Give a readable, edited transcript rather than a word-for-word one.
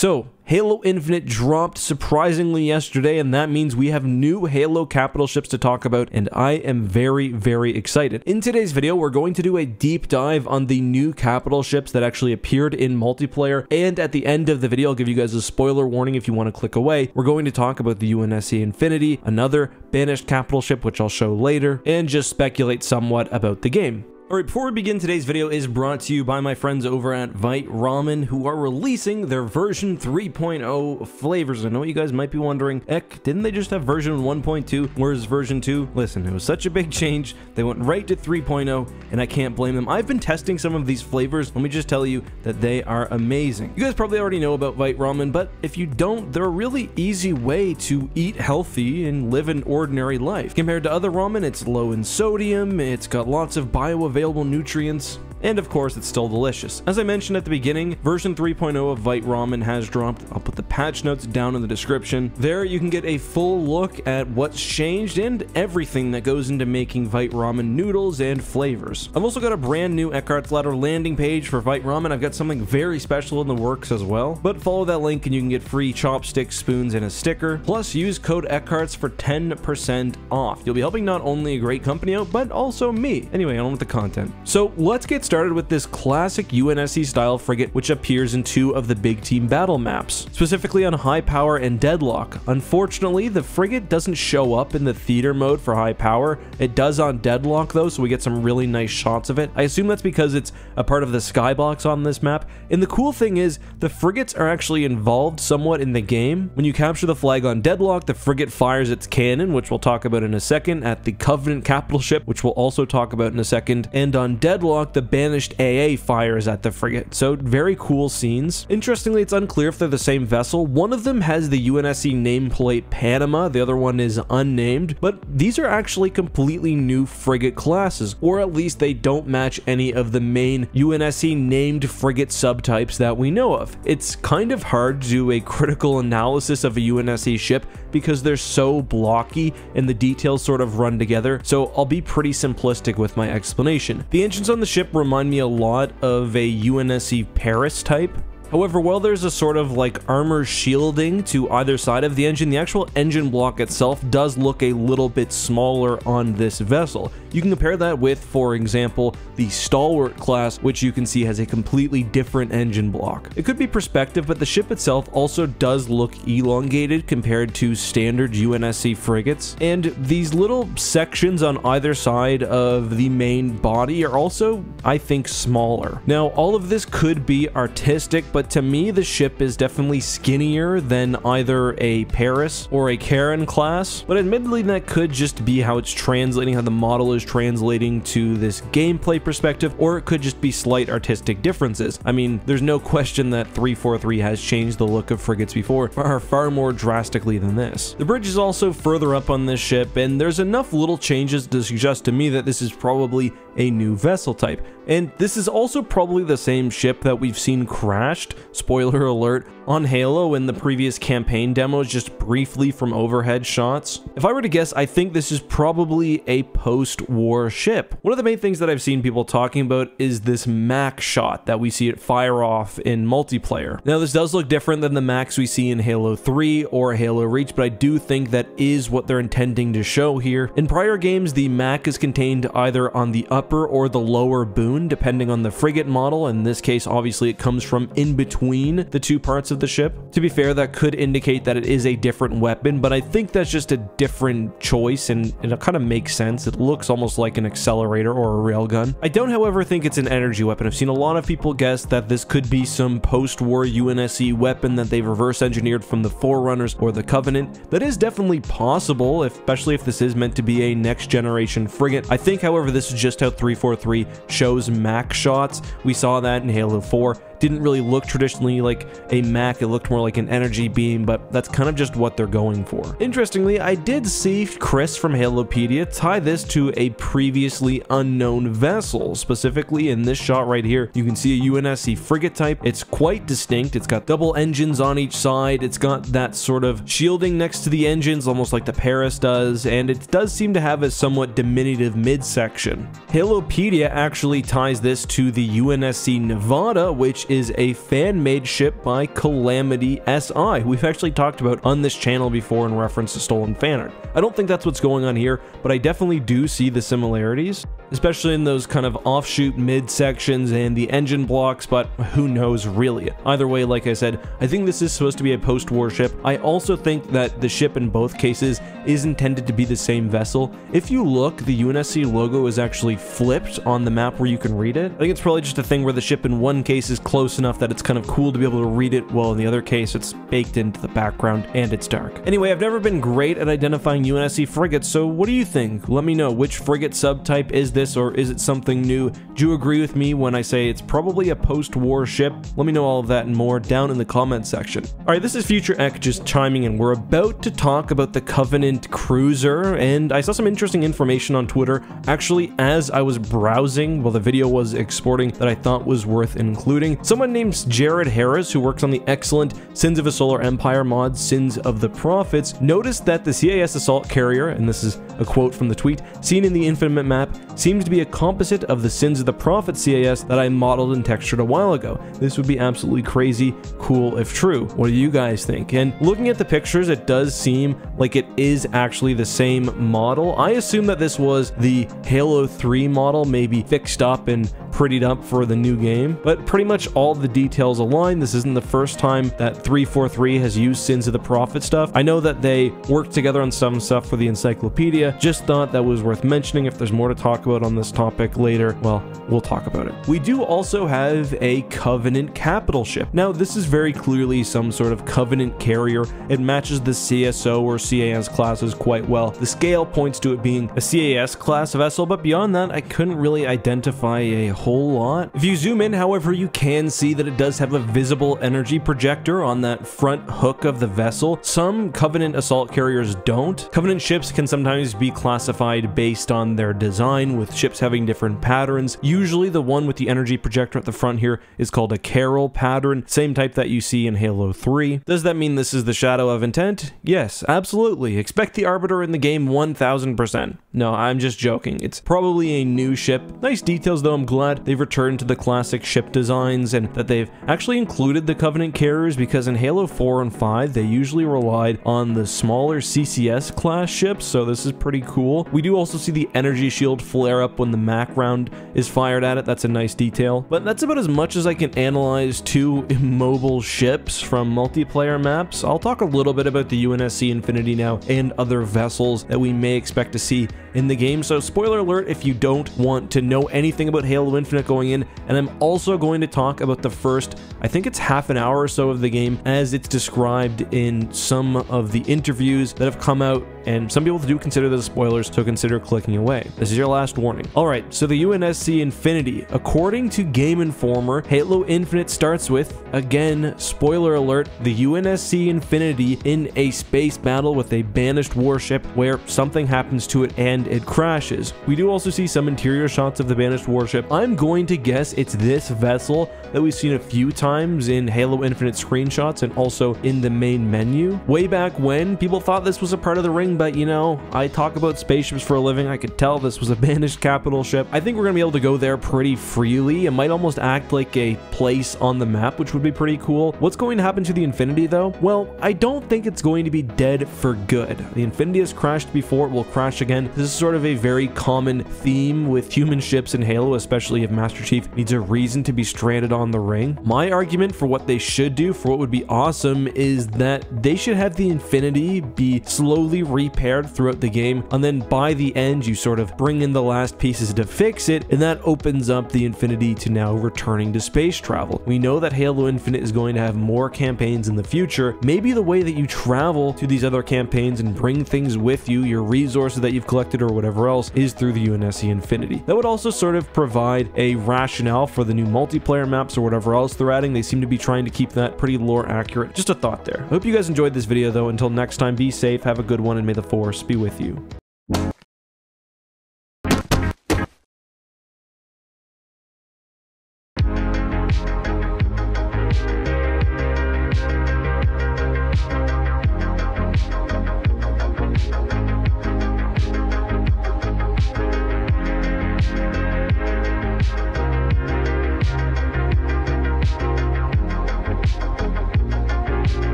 So, Halo Infinite dropped surprisingly yesterday, and that means we have new Halo capital ships to talk about, and I am very, very excited. In today's video, we're going to do a deep dive on the new capital ships that actually appeared in multiplayer, and at the end of the video, I'll give you guys a spoiler warning if you want to click away. We're going to talk about the UNSC Infinity, another banished capital ship, which I'll show later, and just speculate somewhat about the game. Alright, before we begin, today's video is brought to you by my friends over at Vite Ramen, who are releasing their version 3.0 flavors. I know you guys might be wondering, Eck, didn't they just have version 1.2? Where's version 2? Listen, it was such a big change. They went right to 3.0, and I can't blame them. I've been testing some of these flavors. Let me just tell you that they are amazing. You guys probably already know about Vite Ramen, but if you don't, they're a really easy way to eat healthy and live an ordinary life. Compared to other ramen, it's low in sodium, it's got lots of bioavailable nutrients, and of course it's still delicious. As I mentioned at the beginning, version 3.0 of Vite Ramen has dropped. I'll put the patch notes down in the description. There you can get a full look at what's changed and everything that goes into making Vite Ramen noodles and flavors. I've also got a brand new EckhartsLadder landing page for Vite Ramen. I've got something very special in the works as well, but follow that link and you can get free chopsticks, spoons, and a sticker. Plus use code Eckharts for 10% off. You'll be helping not only a great company out, but also me. Anyway, on with the content. So let's get started with this classic UNSC style frigate, which appears in two of the big team battle maps, specifically on high power and deadlock. Unfortunately, the frigate doesn't show up in the theater mode for high power. It does on deadlock though, so we get some really nice shots of it. I assume that's because it's a part of the skybox on this map. And the cool thing is, the frigates are actually involved somewhat in the game. When you capture the flag on deadlock, the frigate fires its cannon, which we'll talk about in a second, at the Covenant capital ship, which we'll also talk about in a second. And on deadlock, the banished AA fires at the frigate. So very cool scenes. Interestingly, it's unclear if they're the same vessel. One of them has the UNSC nameplate Panama, the other one is unnamed, but these are actually completely new frigate classes, or at least they don't match any of the main UNSC named frigate subtypes that we know of. It's kind of hard to do a critical analysis of a UNSC ship because they're so blocky and the details sort of run together, so I'll be pretty simplistic with my explanation. The engines on the ship remind me a lot of a UNSC Paris type. However, while there's a sort of like armor shielding to either side of the engine, the actual engine block itself does look a little bit smaller on this vessel. You can compare that with, for example, the Stalwart class, which you can see has a completely different engine block. It could be perspective, but the ship itself also does look elongated compared to standard UNSC frigates. And these little sections on either side of the main body are also, I think, smaller. Now, all of this could be artistic, but to me, the ship is definitely skinnier than either a Paris or a Karen class, but admittedly that could just be how it's translating, how the model is translating to this gameplay perspective, or it could just be slight artistic differences. I mean, there's no question that 343 has changed the look of frigates before, far more drastically than this. The bridge is also further up on this ship, and there's enough little changes to suggest to me that this is probably a new vessel type. And this is also probably the same ship that we've seen crashed, spoiler alert, on Halo in the previous campaign demos, just briefly from overhead shots. If I were to guess, I think this is probably a post-war ship. One of the main things that I've seen people talking about is this Mac shot that we see it fire off in multiplayer. Now, this does look different than the Macs we see in Halo 3 or Halo Reach, but I do think that is what they're intending to show here. In prior games, the Mac is contained either on the upper or the lower boom, depending on the frigate model. In this case, obviously, it comes from in between the two parts of the ship. To be fair, that could indicate that it is a different weapon, but I think that's just a different choice, and it kind of makes sense. It looks almost like an accelerator or a railgun. I don't, however, think it's an energy weapon. I've seen a lot of people guess that this could be some post-war UNSC weapon that they've reverse engineered from the Forerunners or the Covenant. That is definitely possible, especially if this is meant to be a next-generation frigate. I think, however, this is just how 343 shows Mac shots. We saw that in Halo 4. Didn't really look traditionally like a Mac, it looked more like an energy beam, but that's kind of just what they're going for. Interestingly, I did see Chris from Halopedia tie this to a previously unknown vessel. Specifically in this shot right here, you can see a UNSC frigate type. It's quite distinct. It's got double engines on each side. It's got that sort of shielding next to the engines, almost like the Paris does, and it does seem to have a somewhat diminutive midsection. Halopedia actually ties this to the UNSC Nevada, which is a fan-made ship by Calamity SI, who we've actually talked about on this channel before in reference to stolen fan art. I don't think that's what's going on here, but I definitely do see the similarities, especially in those kind of offshoot midsections and the engine blocks, but who knows really. Either way, like I said, I think this is supposed to be a post-war ship. I also think that the ship in both cases is intended to be the same vessel. If you look, the UNSC logo is actually flipped on the map where you can read it. I think it's probably just a thing where the ship in one case is close enough that it's kind of cool to be able to read it, while in the other case it's baked into the background and it's dark. Anyway, I've never been great at identifying UNSC frigates, so what do you think? Let me know, which frigate subtype is this, or is it something new? Do you agree with me when I say it's probably a post-war ship? Let me know all of that and more down in the comment section. Alright, this is Future Eck just chiming in. We're about to talk about the Covenant cruiser, and I saw some interesting information on Twitter actually as I was browsing while the video was exporting that I thought was worth including. Someone named Jared Harris, who works on the excellent Sins of a Solar Empire mod, Sins of the Prophets, noticed that the CAS assault carrier, and this is a quote from the tweet, seen in the Infinite map, seems to be a composite of the Sins of the Prophet CAS that I modeled and textured a while ago. This would be absolutely crazy cool if true. What do you guys think? And looking at the pictures, it does seem like it is actually the same model. I assume that this was the Halo 3 model, maybe fixed up and prettied up for the new game, but pretty much all the details align. This isn't the first time that 343 has used Sins of the Prophet stuff. I know that they worked together on some stuff for the encyclopedia. Just thought that was worth mentioning. If there's more to talk about on this topic later, well, we'll talk about it. We do also have a Covenant capital ship. Now, this is very clearly some sort of Covenant carrier. It matches the CSO or CAS classes quite well. The scale points to it being a CAS class vessel, but beyond that, I couldn't really identify a whole lot. If you zoom in, however, you can see that it does have a visible energy projector on that front hook of the vessel. Some Covenant assault carriers don't. Covenant ships can sometimes be classified based on their design, with ships having different patterns. Usually the one with the energy projector at the front here is called a Carol pattern, same type that you see in Halo 3. Does that mean this is the Shadow of Intent? Yes, absolutely. Expect the Arbiter in the game 1000%. No, I'm just joking. It's probably a new ship. Nice details though. I'm glad they've returned to the classic ship designs and that they've actually included the Covenant carriers, because in Halo 4 and 5 they usually relied on the smaller CCS class ships, so this is pretty cool. We do also see the energy shield flare up when the Mac round is fired at it. That's a nice detail, but that's about as much as I can analyze two immobile ships from multiplayer maps. I'll talk a little bit about the UNSC Infinity now and other vessels that we may expect to see in the game, so spoiler alert if you don't want to know anything about Halo Infinite going in. And I'm also going to talk about the first, I think it's half an hour or so of the game as it's described in some of the interviews that have come out, and some people do consider those spoilers, so consider clicking away. This is your last warning. Alright, so the UNSC Infinity. According to Game Informer, Halo Infinite starts with, again, spoiler alert, the UNSC Infinity in a space battle with a banished warship where something happens to it and it crashes. We do also see some interior shots of the banished warship. I'm going to guess it's this vessel that we've seen a few times in Halo Infinite screenshots and also in the main menu. Way back when, people thought this was a part of the ring, but you know, I talk about spaceships for a living. I could tell this was a banished capital ship. I think we're gonna be able to go there pretty freely. It might almost act like a place on the map, which would be pretty cool. What's going to happen to the Infinity though? Well, I don't think it's going to be dead for good. The Infinity has crashed before, it will crash again. This is sort of a very common theme with human ships in Halo, especially if Master Chief needs a reason to be stranded on the ring. My argument for what they should do, for what would be awesome, is that they should have the Infinity be slowly repaired throughout the game, and then by the end you sort of bring in the last pieces to fix it, and that opens up the Infinity to now returning to space travel. We know that Halo Infinite is going to have more campaigns in the future. Maybe the way that you travel to these other campaigns and bring things with you, your resources that you've collected or whatever else, is through the UNSC Infinity. That would also sort of provide a rationale for the new multiplayer maps or whatever else they're adding. They seem to be trying to keep that pretty lore accurate. Just a thought there. I hope you guys enjoyed this video though. Until next time, be safe, have a good one, and may the Force be with you.